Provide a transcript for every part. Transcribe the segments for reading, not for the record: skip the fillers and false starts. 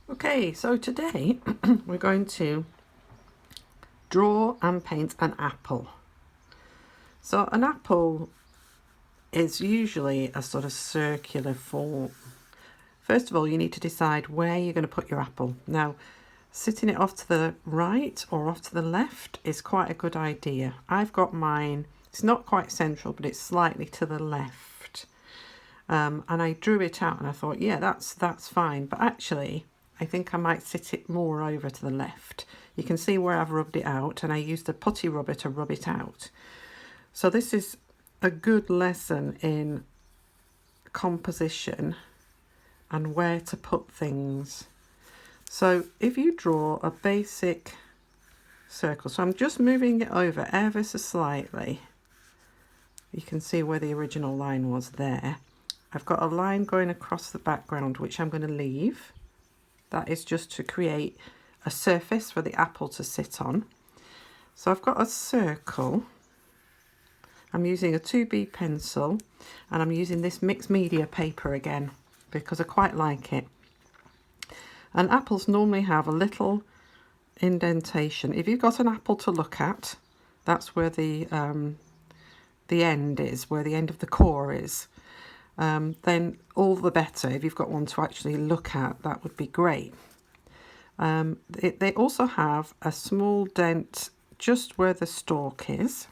Okay, so today we're going to draw and paint an apple. So an apple is usually a sort of circular form. First of all, you need to decide where you're going to put your apple. Now, sitting it off to the right or off to the left is quite a good idea. I've got mine, it's not quite central, but it's slightly to the left. And I drew it out and I thought, yeah, that's fine. But actually, I think I might sit it more over to the left. You can see where I've rubbed it out, and I used a putty rubber to rub it out. So this is a good lesson in composition and where to put things. So if you draw a basic circle, so I'm just moving it over ever so slightly. You can see where the original line was there. I've got a line going across the background, which I'm going to leave. That is just to create a surface for the apple to sit on. So I've got a circle. I'm using a 2B pencil, and I'm using this mixed media paper again because I quite like it. And apples normally have a little indentation. If you've got an apple to look at, that's where the end is, where the end of the core is. Then all the better. If you've got one to actually look at, that would be great. They also have a small dent just where the stalk is,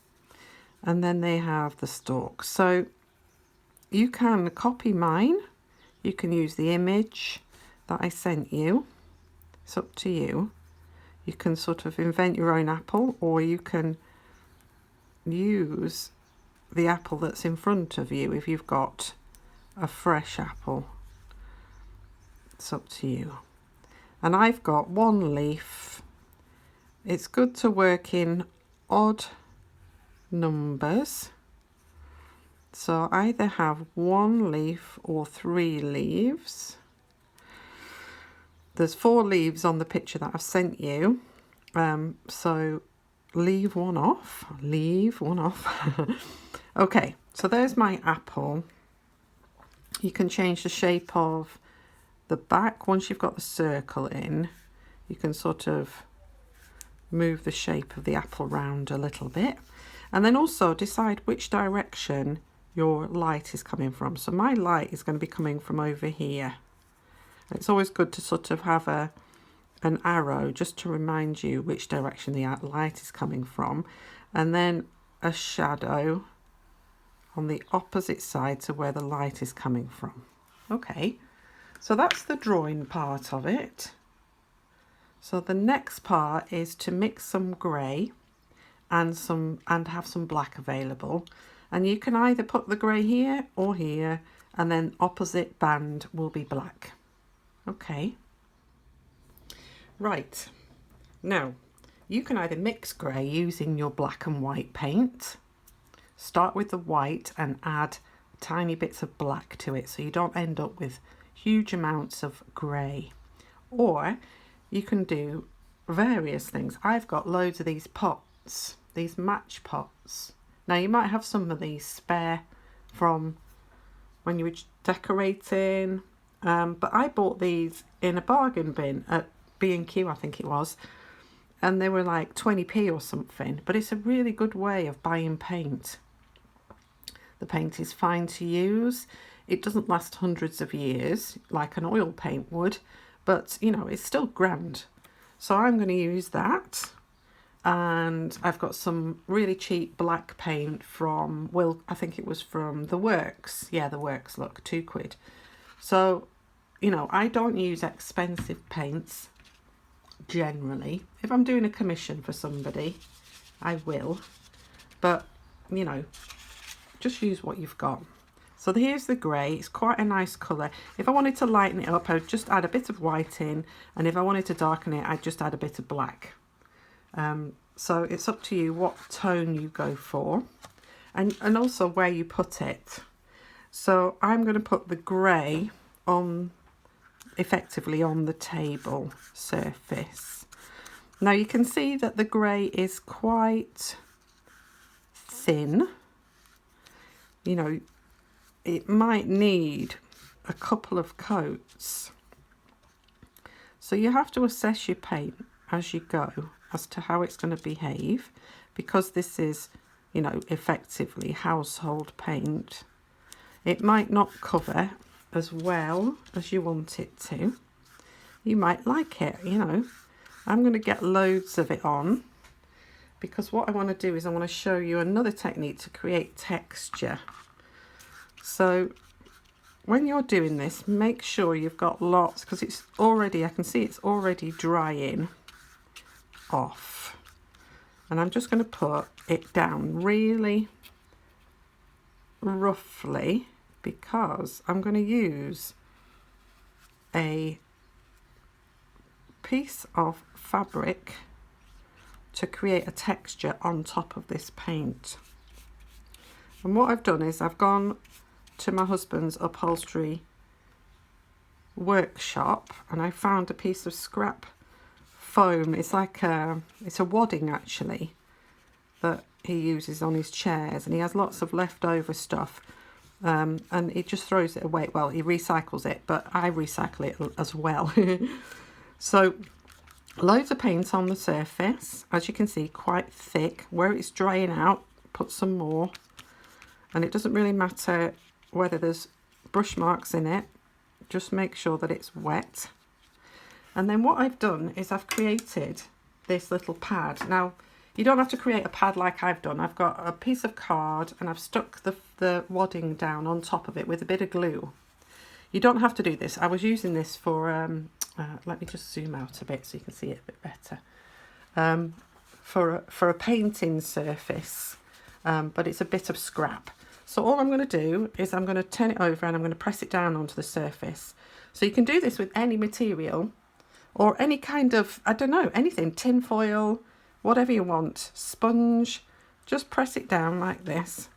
and then they have the stalk. So you can copy mine, you can use the image that I sent you, it's up to you. You can sort of invent your own apple, or you can use the apple that's in front of you if you've got a fresh apple. It's up to you. And I've got one leaf. It's good to work in odd numbers. So either have one leaf or 3 leaves. There's 4 leaves on the picture that I've sent you. So leave one off. Leave one off. Okay, so there's my apple. You can change the shape of the back. Once you've got the circle in, you can sort of move the shape of the apple round a little bit. And then also decide which direction your light is coming from. So my light is going to be coming from over here. It's always good to sort of have an arrow just to remind you which direction the light is coming from. And then a shadow on the opposite side to where the light is coming from. Okay, so that's the drawing part of it. So the next part is to mix some grey and have some black available. And you can either put the grey here or here, and then opposite band will be black. Okay. Right. Now, you can either mix grey using your black and white paint. Start with the white and add tiny bits of black to it so you don't end up with huge amounts of grey. Or you can do various things. I've got loads of these pots, these match pots. Now you might have some of these spare from when you were decorating, but I bought these in a bargain bin at B&Q, I think it was, and they were like 20p or something. But it's a really good way of buying paint. The paint is fine to use. It doesn't last hundreds of years like an oil paint would, but you know, it's still grand. So I'm going to use that. And I've got some really cheap black paint from, well, I think it was from The Works. Yeah, The Works, look, £2. So, you know, I don't use expensive paints generally. If I'm doing a commission for somebody, I will. But, you know, just use what you've got. So here's the grey. It's quite a nice colour. If I wanted to lighten it up, I would just add a bit of white in, and if I wanted to darken it, I'd just add a bit of black. So it's up to you what tone you go for, and also where you put it. So I'm going to put the grey on, effectively on the table surface. Now you can see that the grey is quite thin. You know, it might need a couple of coats. So you have to assess your paint as you go as to how it's going to behave, because this is, you know, effectively household paint. It might not cover as well as you want it to. You might like it, you know. I'm going to get loads of it on, because what I want to do is I want to show you another technique to create texture. So when you're doing this, make sure you've got lots, because it's already, I can see it's already drying off. And I'm just going to put it down really roughly, because I'm going to use a piece of fabric to create a texture on top of this paint. And what I've done is I've gone to my husband's upholstery workshop and I found a piece of scrap foam. It's like it's a wadding actually that he uses on his chairs, and he has lots of leftover stuff, and he just throws it away. Well, he recycles it, but I recycle it as well. So loads of paint on the surface, as you can see, quite thick. Where it's drying out, put some more, and it doesn't really matter whether there's brush marks in it, just make sure that it's wet. And then what I've done is I've created this little pad. Now you don't have to create a pad like I've done. I've got a piece of card and I've stuck the wadding down on top of it with a bit of glue. You don't have to do this. I was using this for let me just zoom out a bit so you can see it a bit better, for a painting surface, but it's a bit of scrap. So all I'm going to do is I'm going to turn it over and I'm going to press it down onto the surface. So you can do this with any material or any kind of, I don't know, anything, tin foil, whatever you want, sponge. Just press it down like this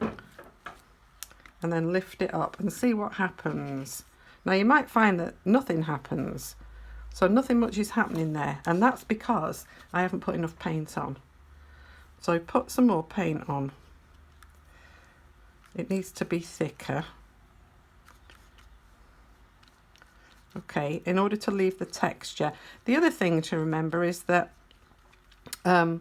and then lift it up and see what happens. Now you might find that nothing happens, so nothing much is happening there, and that's because I haven't put enough paint on. So put some more paint on. It needs to be thicker. Okay, in order to leave the texture. The other thing to remember is that the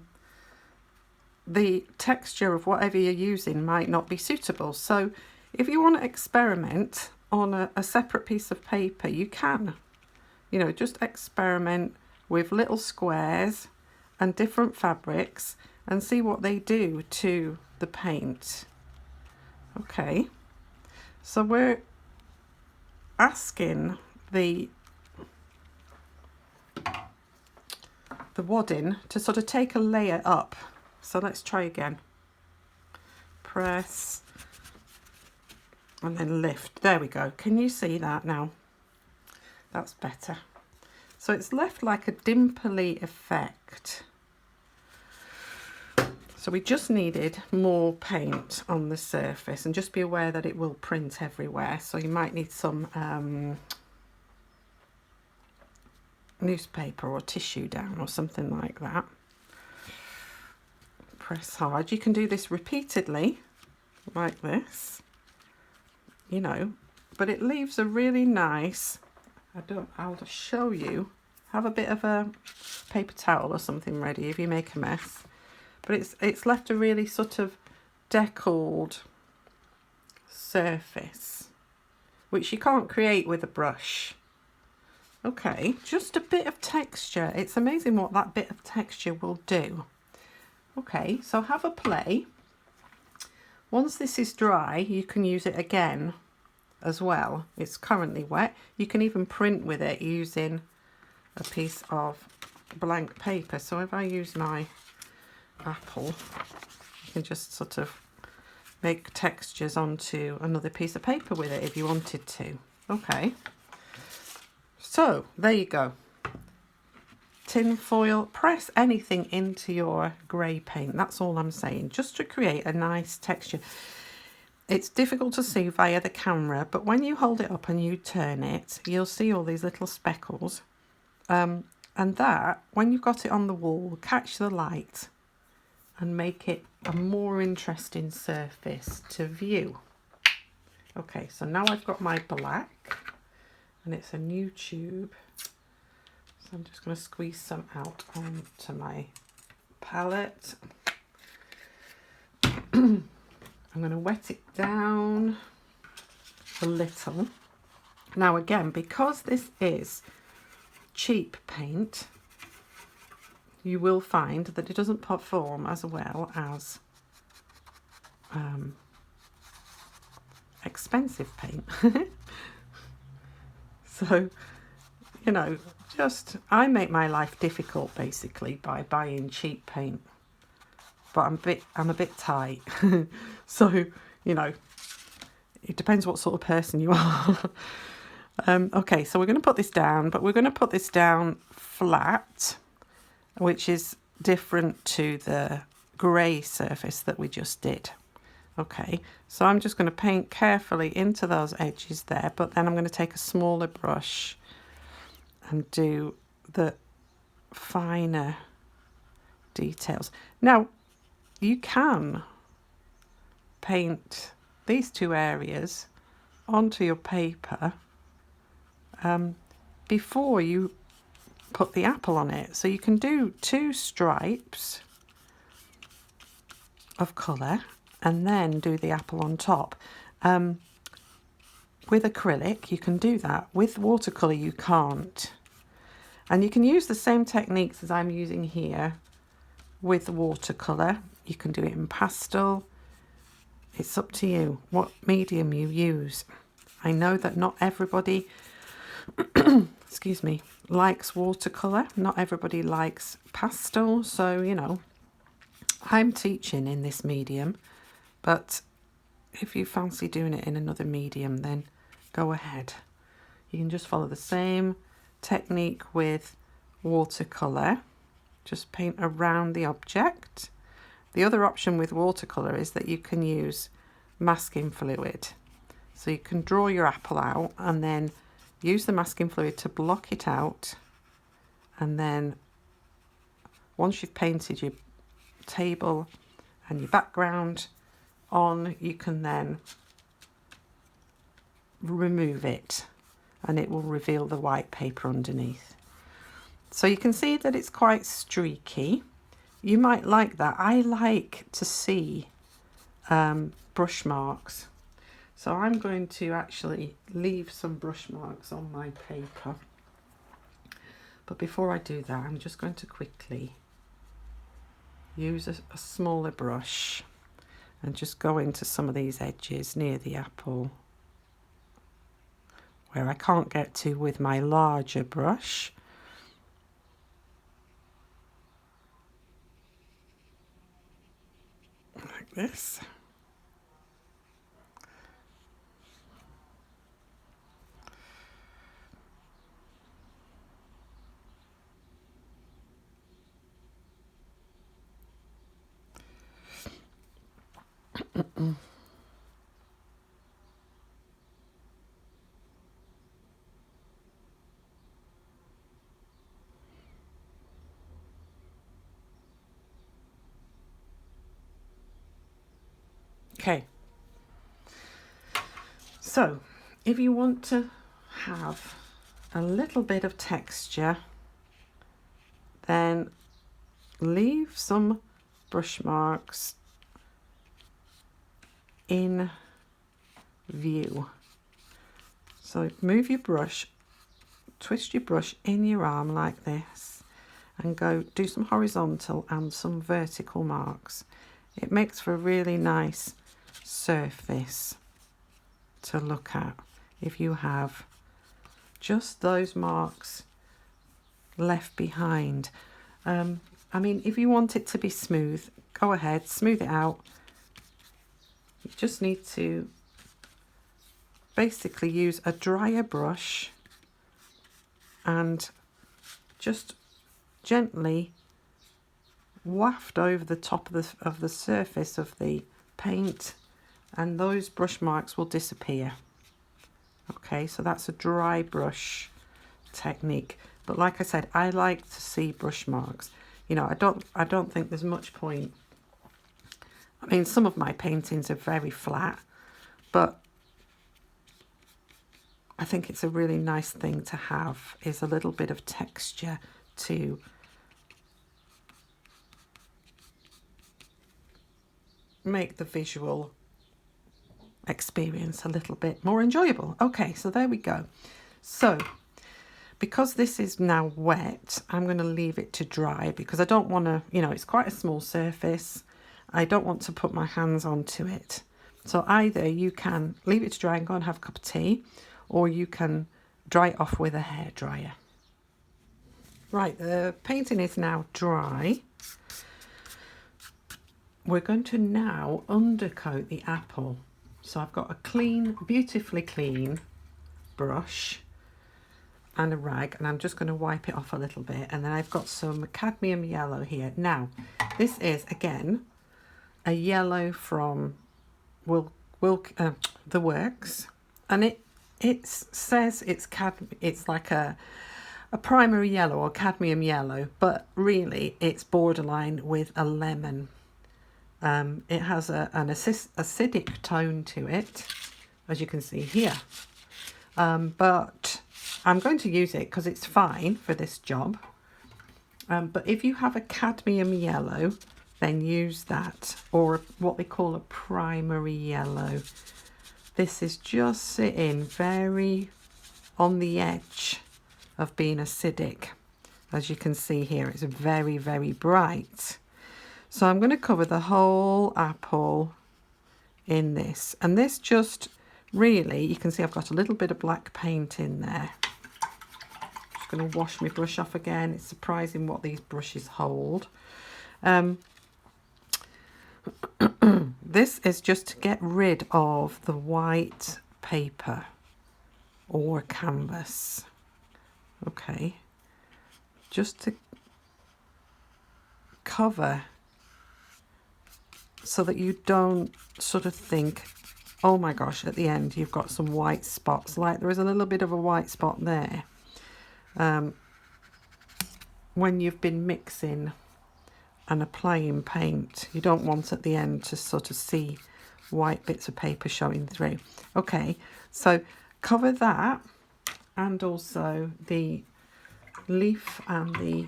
texture of whatever you're using might not be suitable. So if you want to experiment on a separate piece of paper, you can. You know, just experiment with little squares and different fabrics and see what they do to the paint. Okay, so we're asking the wadding to sort of take a layer up. So let's try again. Press and then lift. There we go. Can you see that now? That's better. So it's left like a dimply effect. So we just needed more paint on the surface, and just be aware that it will print everywhere. So you might need some newspaper or tissue down or something like that. Press hard. You can do this repeatedly like this, you know, but it leaves a really nice, I'll just show you. Have a bit of a paper towel or something ready if you make a mess. But it's left a really sort of deckled surface, which you can't create with a brush. Okay, just a bit of texture. It's amazing what that bit of texture will do. Okay, so have a play. Once this is dry, you can use it again as well. It's currently wet. You can even print with it using a piece of blank paper. So if I use my apple, you can just sort of make textures onto another piece of paper with it if you wanted to. Okay, so there you go. Tin foil, press anything into your grey paint. That's all I'm saying, just to create a nice texture. It's difficult to see via the camera, but when you hold it up and you turn it, you'll see all these little speckles. And that, when you've got it on the wall, will catch the light and make it a more interesting surface to view. Okay, so now I've got my black, and it's a new tube. I'm just going to squeeze some out onto my palette. I'm going to wet it down a little. Now again, because this is cheap paint, you will find that it doesn't perform as well as expensive paint. So, you know, I make my life difficult basically by buying cheap paint, but I'm a bit tight. So, you know, it depends what sort of person you are. Okay, so we're going to put this down, but we're going to put this down flat, which is different to the grey surface that we just did. Okay, so I'm just going to paint carefully into those edges there, but then I'm going to take a smaller brush and do the finer details. Now, you can paint these two areas onto your paper before you put the apple on it. So you can do 2 stripes of colour and then do the apple on top. With acrylic you can do that. With watercolour you can't. And you can use the same techniques as I'm using here with watercolour. You can do it in pastel. It's up to you what medium you use. I know that not everybody excuse me, likes watercolour. Not everybody likes pastel, so you know, I'm teaching in this medium, but if you fancy doing it in another medium, then go ahead. You can just follow the same technique with watercolour. Just paint around the object. The other option with watercolour is that you can use masking fluid. So you can draw your apple out and then use the masking fluid to block it out, and then once you've painted your table and your background on, you can then remove it and it will reveal the white paper underneath. So you can see that it's quite streaky. You might like that. I like to see brush marks. So I'm going to actually leave some brush marks on my paper. But before I do that, I'm just going to quickly use a smaller brush and just go into some of these edges near the apple where I can't get to with my larger brush. Like this. Okay, so if you want to have a little bit of texture, then leave some brush marks in view. So move your brush, twist your brush in your arm like this, and go do some horizontal and some vertical marks. It makes for a really nice surface to look at if you have just those marks left behind. I mean, if you want it to be smooth, go ahead, smooth it out. You just need to basically use a drier brush and just gently waft over the top of the surface of the paint, and those brush marks will disappear. Okay, so that's a dry brush technique. But like I said, I like to see brush marks. You know, I don't think there's much point. I mean, some of my paintings are very flat, but I think it's a really nice thing to have, is a little bit of texture to make the visual experience a little bit more enjoyable. Okay, so there we go. So because this is now wet, I'm going to leave it to dry because I don't want to, you know, it's quite a small surface. I don't want to put my hands onto it. So either you can leave it to dry and go and have a cup of tea, or you can dry it off with a hairdryer. Right, the painting is now dry. We're going to now undercoat the apple. So I've got a clean, beautifully clean brush and a rag, and I'm just going to wipe it off a little bit, and then I've got some cadmium yellow here. Now this is again a yellow from the Works, and it says it's like a primary yellow or cadmium yellow, but really it's borderline with a lemon. It has an acidic tone to it, as you can see here, but I'm going to use it because it's fine for this job. But if you have a cadmium yellow, then use that, or what they call a primary yellow. This is just sitting very on the edge of being acidic. As you can see here, it's very, very bright. So I'm going to cover the whole apple in this. And this just really, you can see I've got a little bit of black paint in there. Just going to wash my brush off again. It's surprising what these brushes hold. This is just to get rid of the white paper or canvas. Okay, just to cover so that you don't sort of think, oh my gosh, at the end you've got some white spots. Like there is a little bit of a white spot there when you've been mixing and applying paint. You don't want at the end to sort of see white bits of paper showing through. Okay, so cover that, and also the leaf and the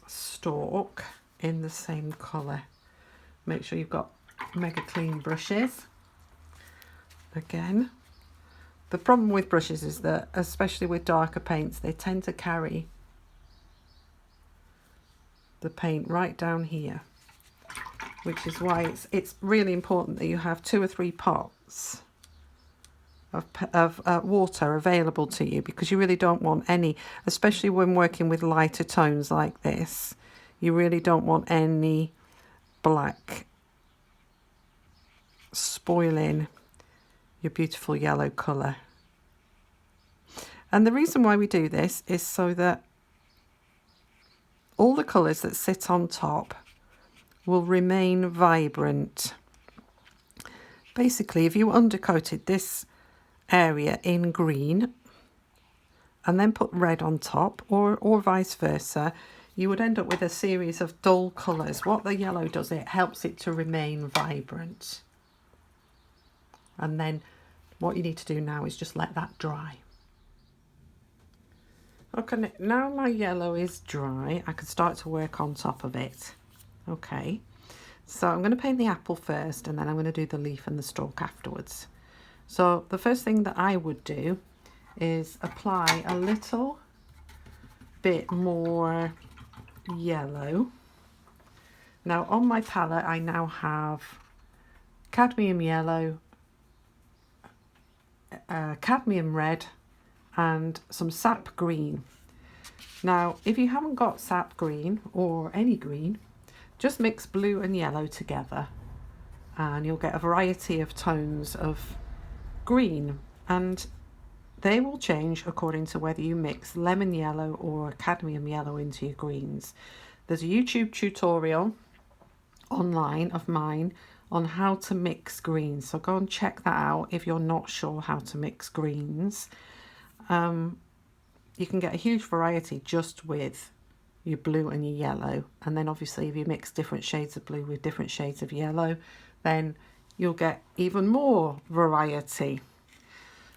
stalk in the same colour. Make sure you've got mega clean brushes. Again, the problem with brushes is that, especially with darker paints, they tend to carry the paint right down here, which is why it's really important that you have 2 or 3 pots of water available to you, because you really don't want any, especially when working with lighter tones like this, you really don't want any black spoiling your beautiful yellow colour. And the reason why we do this is so that all the colours that sit on top will remain vibrant. Basically, if you undercoated this area in green and then put red on top, or vice versa, you would end up with a series of dull colours. What the yellow does, it helps it to remain vibrant. And then what you need to do now is just let that dry. Okay, now my yellow is dry, I can start to work on top of it. Okay, so I'm going to paint the apple first, and then I'm going to do the leaf and the stalk afterwards. So the first thing that I would do is apply a little bit more yellow. Now on my palette I now have cadmium yellow, cadmium red, and some sap green. Now if you haven't got sap green or any green, just mix blue and yellow together and you'll get a variety of tones of green, and they will change according to whether you mix lemon yellow or cadmium yellow into your greens. There's a YouTube tutorial online of mine on how to mix greens, so go and check that out if you're not sure how to mix greens. You can get a huge variety just with your blue and your yellow, and then obviously if you mix different shades of blue with different shades of yellow, then you'll get even more variety.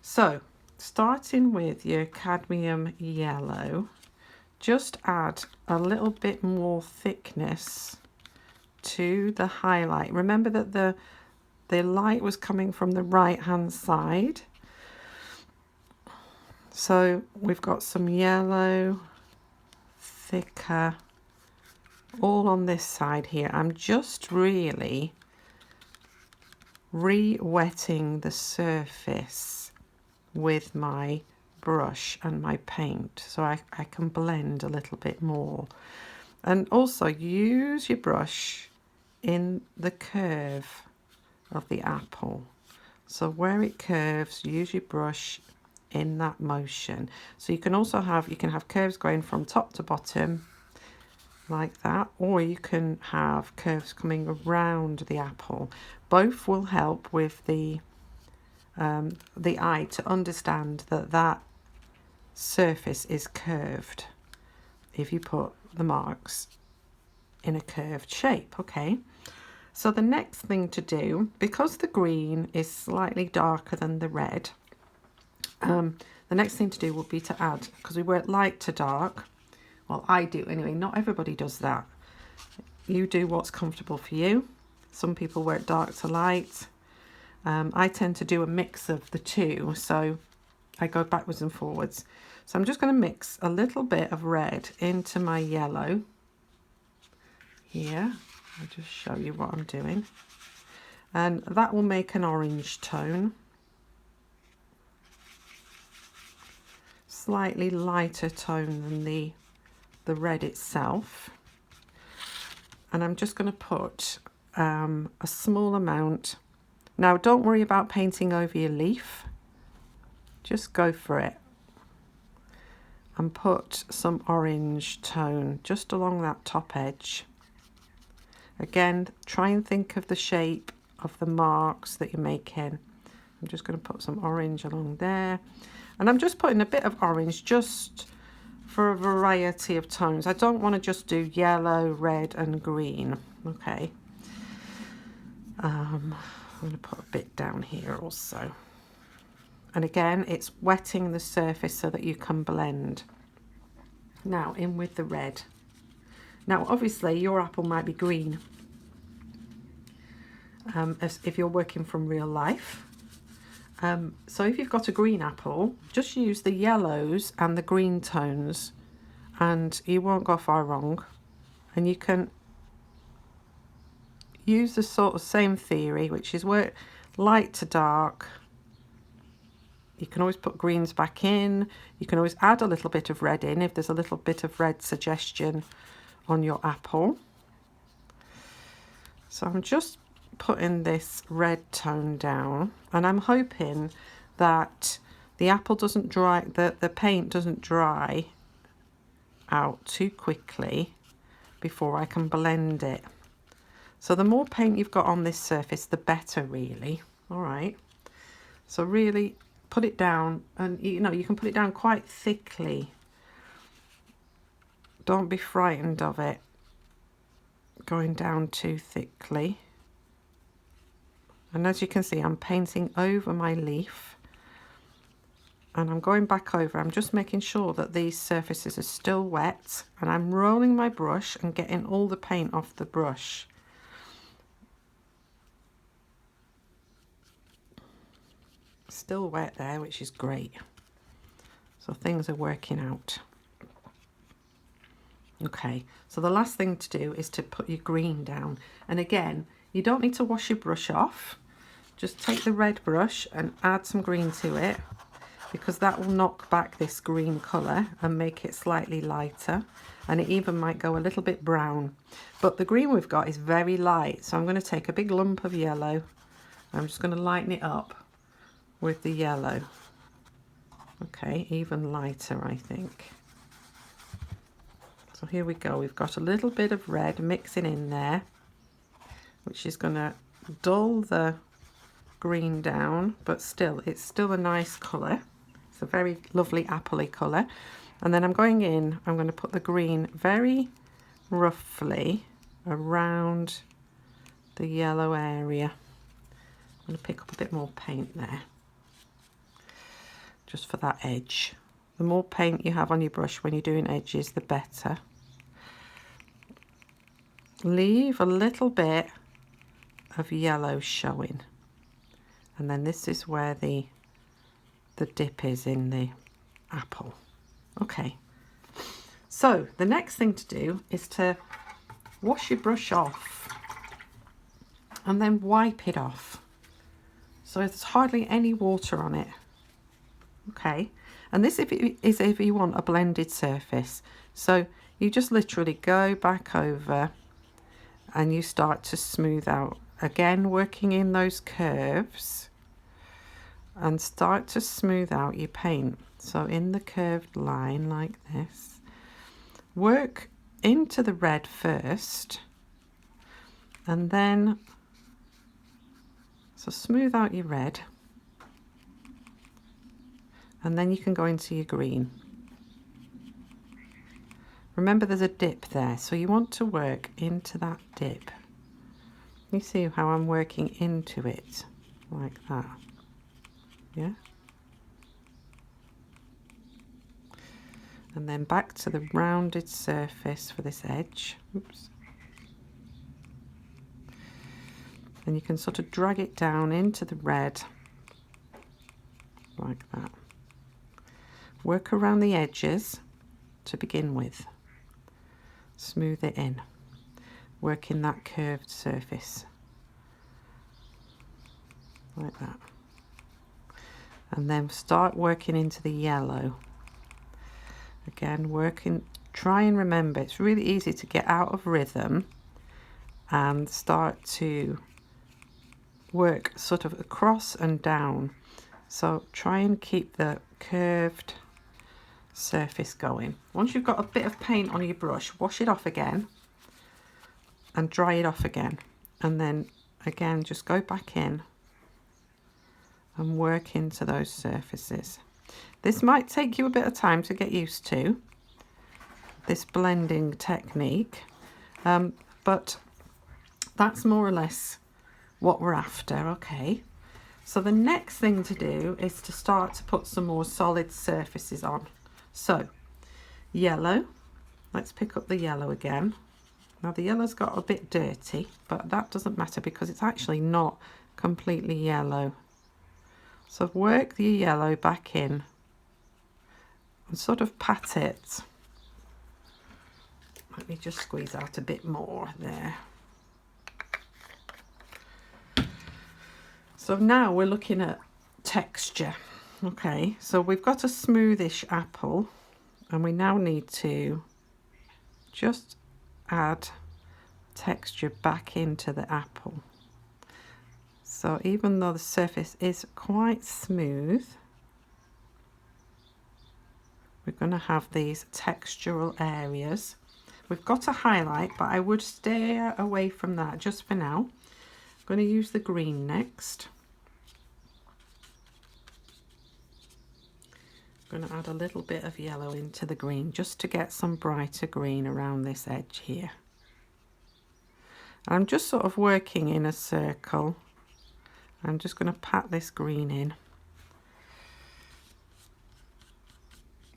So starting with your cadmium yellow, just add a little bit more thickness to the highlight. Remember that the light was coming from the right hand side. So we've got some yellow, thicker, all on this side here. I'm just really re-wetting the surface with my brush and my paint so I can blend a little bit more. And also use your brush in the curve of the apple. So where it curves, use your brush in that motion. So you can also have curves going from top to bottom like that, or you can have curves coming around the apple. Both will help with the eye to understand that that surface is curved if you put the marks in a curved shape. Okay, so the next thing to do, because the green is slightly darker than the red, the next thing to do would be to add, because we work light to dark, well I do anyway, not everybody does that, you do what's comfortable for you. Some people work dark to light. I tend to do a mix of the two, so I go backwards and forwards. So I'm just going to mix a little bit of red into my yellow here. I'll just show you what I'm doing, and that will make an orange tone, slightly lighter tone than the red itself. And I'm just going to put a small amount. Now don't worry about painting over your leaf, just go for it and put some orange tone just along that top edge. Again, try and think of the shape of the marks that you're making. I'm just going to put some orange along there, and I'm just putting a bit of orange just for a variety of tones. I don't want to just do yellow, red and green. Okay, I'm going to put a bit down here also. And again, it's wetting the surface so that you can blend. Now in with the red. Now obviously your apple might be green, as if you're working from real life. So if you've got a green apple, just use the yellows and the green tones and you won't go far wrong. And you can use the sort of same theory, which is work light to dark. You can always put greens back in. You can always add a little bit of red in if there's a little bit of red suggestion on your apple. So I'm just putting this red tone down, and I'm hoping that the apple doesn't dry, the paint doesn't dry out too quickly before I can blend it. So the more paint you've got on this surface, the better really. All right, so really put it down, and you know, you can put it down quite thickly. Don't be frightened of it going down too thickly. And as you can see, I'm painting over my leaf and I'm going back over. I'm just making sure that these surfaces are still wet, and I'm rolling my brush and getting all the paint off the brush. Still wet there, which is great. So things are working out. Okay, so the last thing to do is to put your green down. And again, you don't need to wash your brush off. Just take the red brush and add some green to it, because that will knock back this green colour and make it slightly lighter, and it even might go a little bit brown. But the green we've got is very light, so I'm going to take a big lump of yellow. I'm just going to lighten it up with the yellow. Okay, even lighter I think. So here we go, we've got a little bit of red mixing in there, which is going to dull the green down, but still, it's still a nice colour. It's a very lovely appley colour. And then I'm going in, I'm going to put the green very roughly around the yellow area. I'm going to pick up a bit more paint there. just for that edge. The more paint you have on your brush when you're doing edges, the better. Leave a little bit of yellow showing, and then this is where the dip is in the apple. Okay, so the next thing to do is to wash your brush off and then wipe it off so there's hardly any water on it. Okay, and this is if you want a blended surface, so you just literally go back over and you start to smooth out, again working in those curves, and start to smooth out your paint. So in the curved line like this, work into the red first, and then so smooth out your red, and then you can go into your green. Remember there's a dip there, so you want to work into that dip. You see how I'm working into it like that, yeah? And then back to the rounded surface for this edge. Oops. And you can sort of drag it down into the red like that. Work around the edges to begin with. Smooth it in. Work in that curved surface like that. And then start working into the yellow. Again, working, try and remember, it's really easy to get out of rhythm and start to work sort of across and down. So try and keep the curved surface going. Once you've got a bit of paint on your brush, wash it off again and dry it off again, and then again just go back in and work into those surfaces. This might take you a bit of time to get used to, this blending technique, but that's more or less what we're after. Okay, so the next thing to do is to start to put some more solid surfaces on. So yellow, let's pick up the yellow again. Now the yellow's got a bit dirty, but that doesn't matter because it's actually not completely yellow. So work the yellow back in and sort of pat it. Let me just squeeze out a bit more there. So now we're looking at texture. Okay, so we've got a smoothish apple, and we now need to just add texture back into the apple. So even though the surface is quite smooth, we're going to have these textural areas. We've got a highlight, but I would stay away from that just for now. I'm going to use the green next. I'm going to add a little bit of yellow into the green just to get some brighter green around this edge here. I'm just sort of working in a circle. I'm just going to pat this green in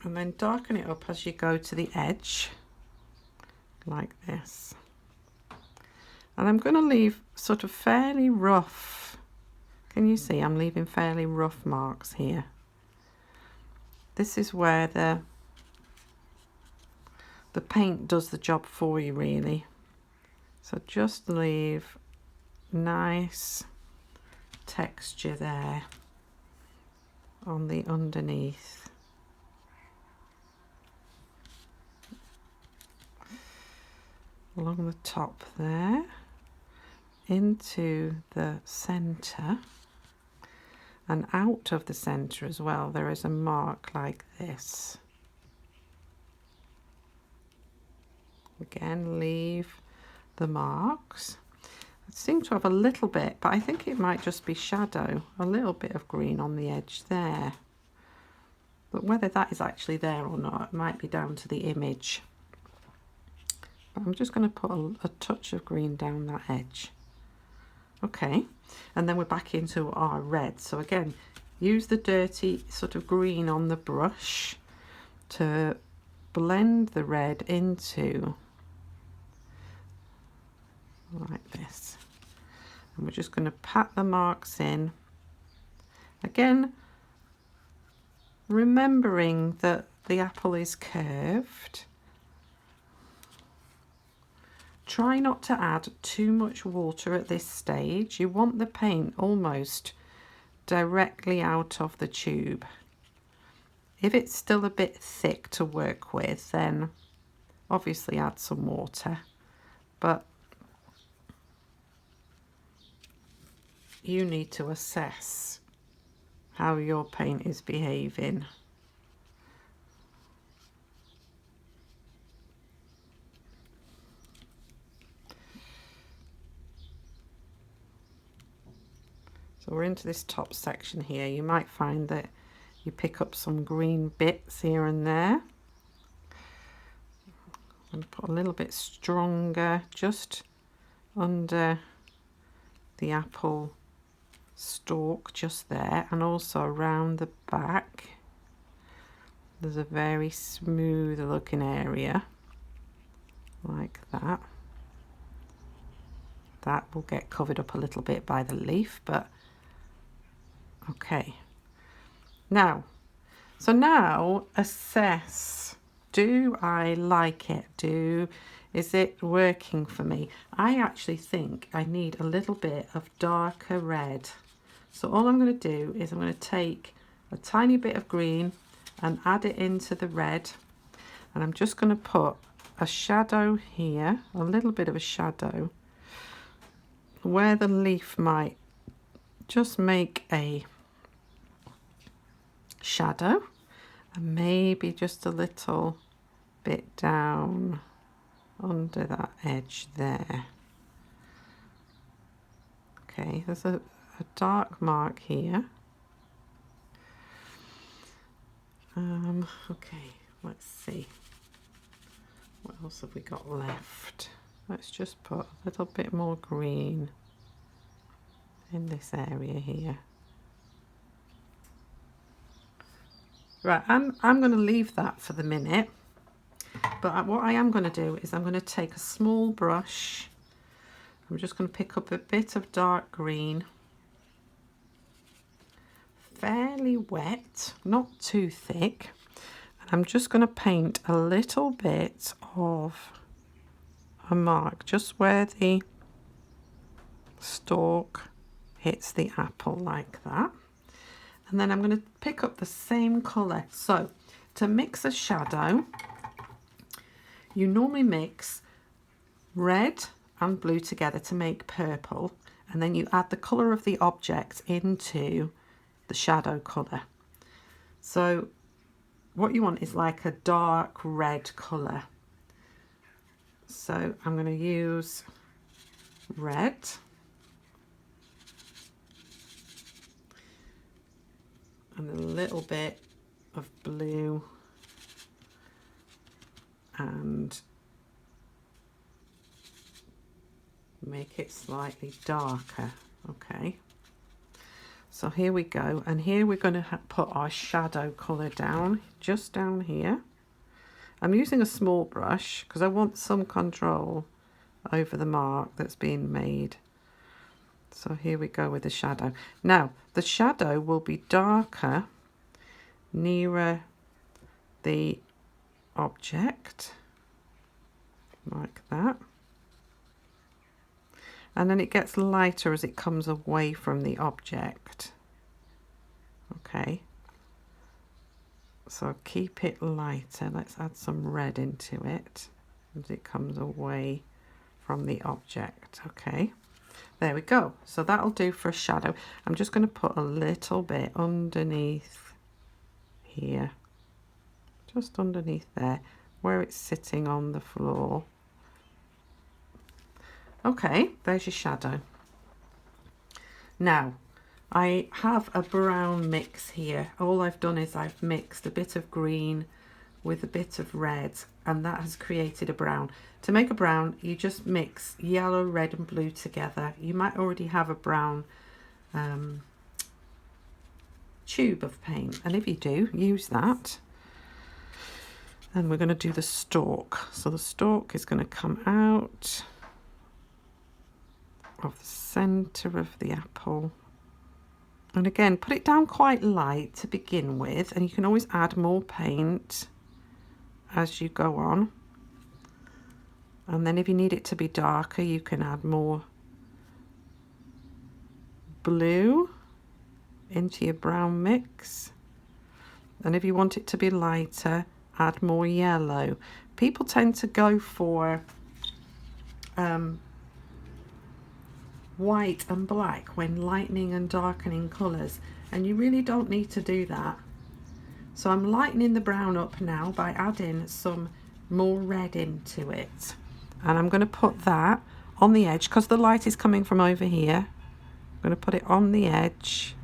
and then darken it up as you go to the edge like this. And I'm going to leave sort of fairly rough, can you see I'm leaving fairly rough marks here. This is where the paint does the job for you really. So just leave nice texture there on the underneath. Along the top there, into the centre, and out of the centre as well there is a mark like this. Again, leave the marks. I seem to have a little bit, but I think it might just be shadow, a little bit of green on the edge there. But whether that is actually there or not, it might be down to the image. But I'm just going to put a touch of green down that edge. Okay, and then we're back into our red. So again, use the dirty sort of green on the brush to blend the red into like this. And we're just going to pat the marks in. Again, remembering that the apple is curved. Try not to add too much water at this stage. You want the paint almost directly out of the tube. If it's still a bit thick to work with, then obviously add some water, but you need to assess how your paint is behaving. So we're into this top section here. You might find that you pick up some green bits here and there. I'm going to put a little bit stronger just under the apple stalk, just there, and also around the back. There's a very smooth looking area like that. That will get covered up a little bit by the leaf, but okay. Now assess, do I like it? Is it working for me? I actually think I need a little bit of darker red. So all I'm going to do is I'm going to take a tiny bit of green and add it into the red, and I'm just going to put a shadow here, a little bit of a shadow where the leaf might just make a shadow, and maybe just a little bit down under that edge there. Okay, there's a dark mark here. Okay, let's see. What else have we got left? Let's just put a little bit more green in this area here. Right, I'm going to leave that for the minute, but what I am going to do is I'm going to take a small brush. I'm just going to pick up a bit of dark green, fairly wet, not too thick, and I'm just going to paint a little bit of a mark just where the stalk hits the apple, like that. And then I'm going to pick up the same colour. So to mix a shadow, you normally mix red and blue together to make purple, and then you add the colour of the object into the shadow colour. So what you want is like a dark red colour. So I'm going to use red. And a little bit of blue and make it slightly darker. Okay, so here we go, and here we're going to put our shadow colour down, just down here. I'm using a small brush because I want some control over the mark that's being made. So here we go with the shadow. Now the shadow will be darker nearer the object, like that, and then it gets lighter as it comes away from the object. Okay, so keep it lighter. Let's add some red into it as it comes away from the object. Okay, there we go. So that'll do for a shadow. I'm just going to put a little bit underneath here, just underneath there where it's sitting on the floor. Okay, there's your shadow. Now I have a brown mix here. All I've done is I've mixed a bit of green with a bit of red, and that has created a brown. To make a brown, you just mix yellow, red and blue together. You might already have a brown tube of paint, and if you do, use that. And we're going to do the stalk. So the stalk is going to come out of the centre of the apple. And again, put it down quite light to begin with, and you can always add more paint as you go on. And then if you need it to be darker, you can add more blue into your brown mix. And if you want it to be lighter, add more yellow. People tend to go for white and black when lightening and darkening colours, and you really don't need to do that. So I'm lightening the brown up now by adding some more red into it, and I'm going to put that on the edge because the light is coming from over here. I'm going to put it on the edge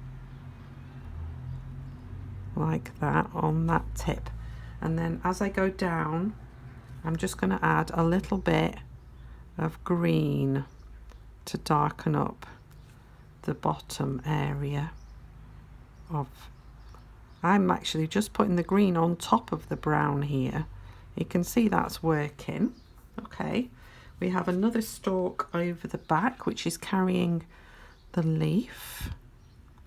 like that, on that tip, and then as I go down I'm just going to add a little bit of green to darken up the bottom area of. I'm actually just putting the green on top of the brown here. You can see that's working. Okay, we have another stalk over the back which is carrying the leaf,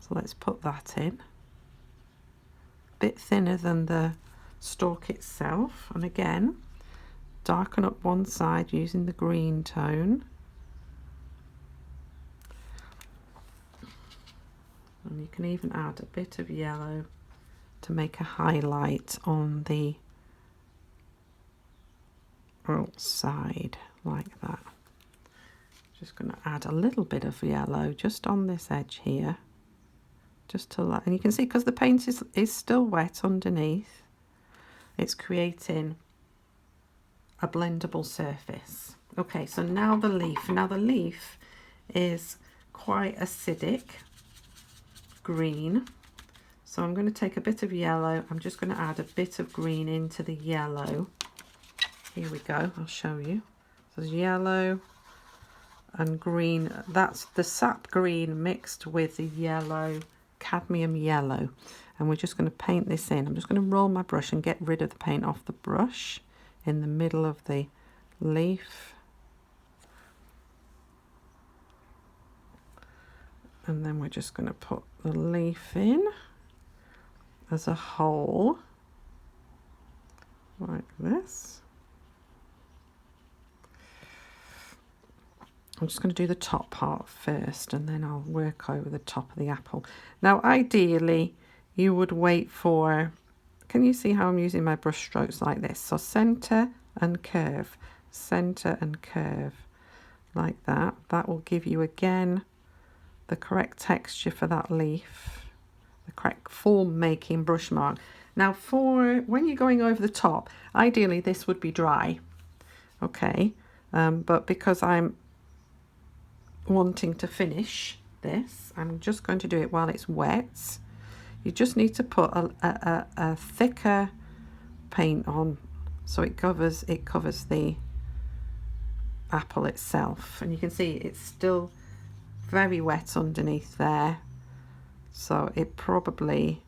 so let's put that in. A bit thinner than the stalk itself, and again darken up one side using the green tone. And you can even add a bit of yellow to make a highlight on the outside like that. Just going to add a little bit of yellow just on this edge here, just to let, and you can see because the paint is still wet underneath, it's creating a blendable surface. Okay, so now the leaf. Now the leaf is quite acidic green, so I'm going to take a bit of yellow. I'm just going to add a bit of green into the yellow. Here we go, I'll show you. So there's yellow and green. That's the sap green mixed with the yellow, cadmium yellow, and we're just going to paint this in. I'm just going to roll my brush and get rid of the paint off the brush in the middle of the leaf. And then we're just going to put the leaf in as a whole, like this. I'm just going to do the top part first, and then I'll work over the top of the apple. Now, ideally, you would wait for, can you see how I'm using my brush strokes like this? So centre and curve, like that. That will give you, again, the correct texture for that leaf, the correct form making brush mark. Now for when you're going over the top, ideally this would be dry, okay, but because I'm wanting to finish this, I'm just going to do it while it's wet. You just need to put a thicker paint on so it covers the apple itself, and you can see it's still very wet underneath there, so it probably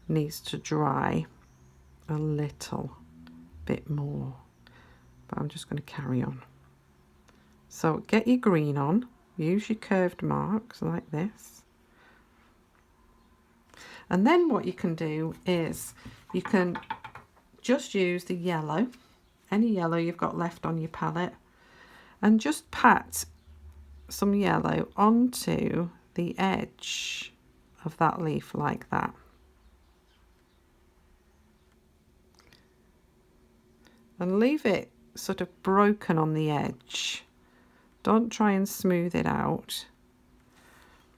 needs to dry a little bit more, but I'm just going to carry on. So get your green on, use your curved marks like this, and then what you can do is you can just use the yellow, any yellow you've got left on your palette, and just pat some yellow onto the edge of that leaf like that. And leave it sort of broken on the edge. Don't try and smooth it out.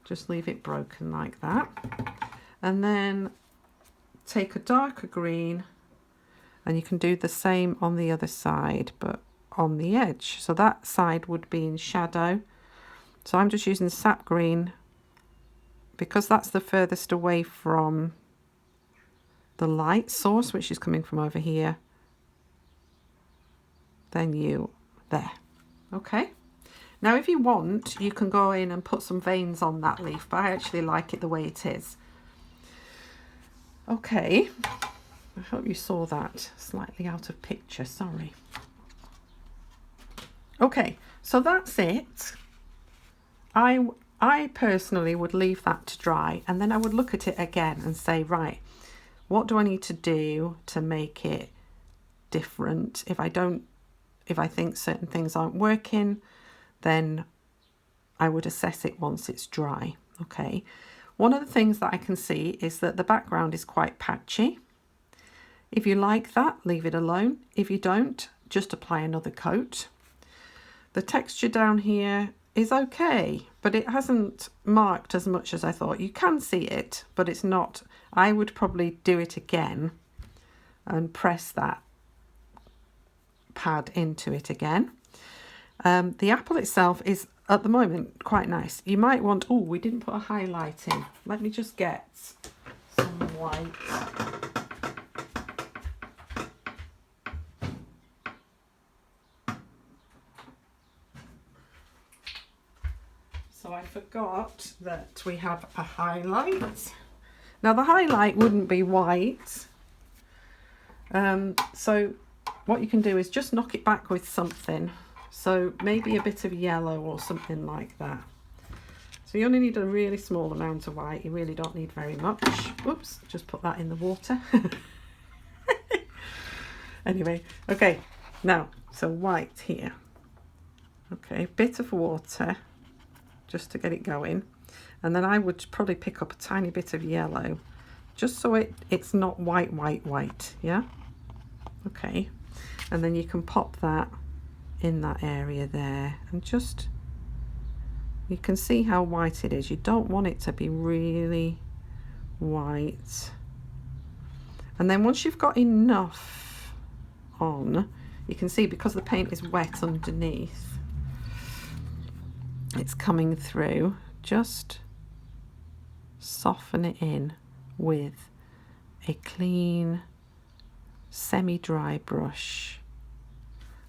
Just leave it broken like that. And then take a darker green, and you can do the same on the other side, but on the edge. So that side would be in shadow. So I'm just using sap green because that's the furthest away from the light source, which is coming from over here. Then there. Okay. Now if you want, you can go in and put some veins on that leaf, but I actually like it the way it is. Okay, I hope you saw that. Slightly out of picture, sorry. Okay, so that's it. I personally would leave that to dry, and then I would look at it again and say, right, what do I need to do to make it different? If I think certain things aren't working, then I would assess it once it's dry. Okay. One of the things that I can see is that the background is quite patchy. If you like that, leave it alone. If you don't, just apply another coat. The texture down here is okay, but it hasn't marked as much as I thought. You can see it, but it's not. I would probably do it again and press that pad into it again. The apple itself is at the moment quite nice. You might want, oh, we didn't put a highlight in. Let me just get some white. So I forgot that we have a highlight. Now the highlight wouldn't be white. So what you can do is just knock it back with something. So maybe a bit of yellow or something like that. So you only need a really small amount of white. You really don't need very much. Oops, just put that in the water. Anyway, okay, now, so white here. Okay, bit of water just to get it going. And then I would probably pick up a tiny bit of yellow just so it's not white, yeah? Okay, and then you can pop that in that area there, and just, you can see how white it is. You don't want it to be really white. And then once you've got enough on, you can see because the paint is wet underneath, it's coming through. Just soften it in with a clean semi-dry brush,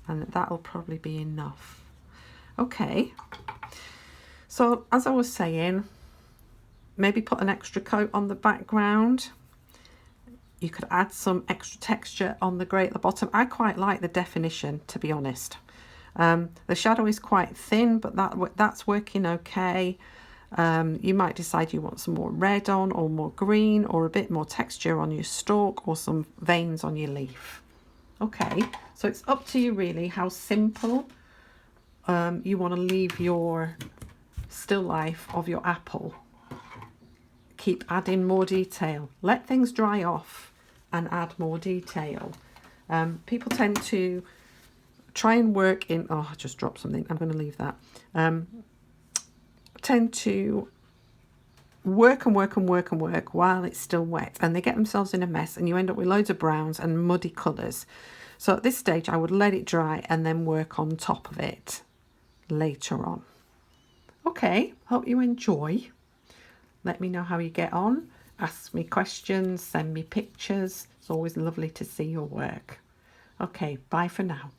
and that'll probably be enough. Okay, so as I was saying, maybe put an extra coat on the background. You could add some extra texture on the grey at the bottom. I quite like the definition, to be honest. The shadow is quite thin, but that's working okay. You might decide you want some more red on, or more green, or a bit more texture on your stalk, or some veins on your leaf. Okay, so it's up to you really how simple you want to leave your still life of your apple. Keep adding more detail. Let things dry off and add more detail. People tend to try and work in, oh, I just dropped something, I'm going to leave that. Tend to work while it's still wet, and they get themselves in a mess, and you end up with loads of browns and muddy colours. So at this stage I would let it dry and then work on top of it later on. Okay, hope you enjoy. Let me know how you get on. Ask me questions, send me pictures. It's always lovely to see your work. Okay, bye for now.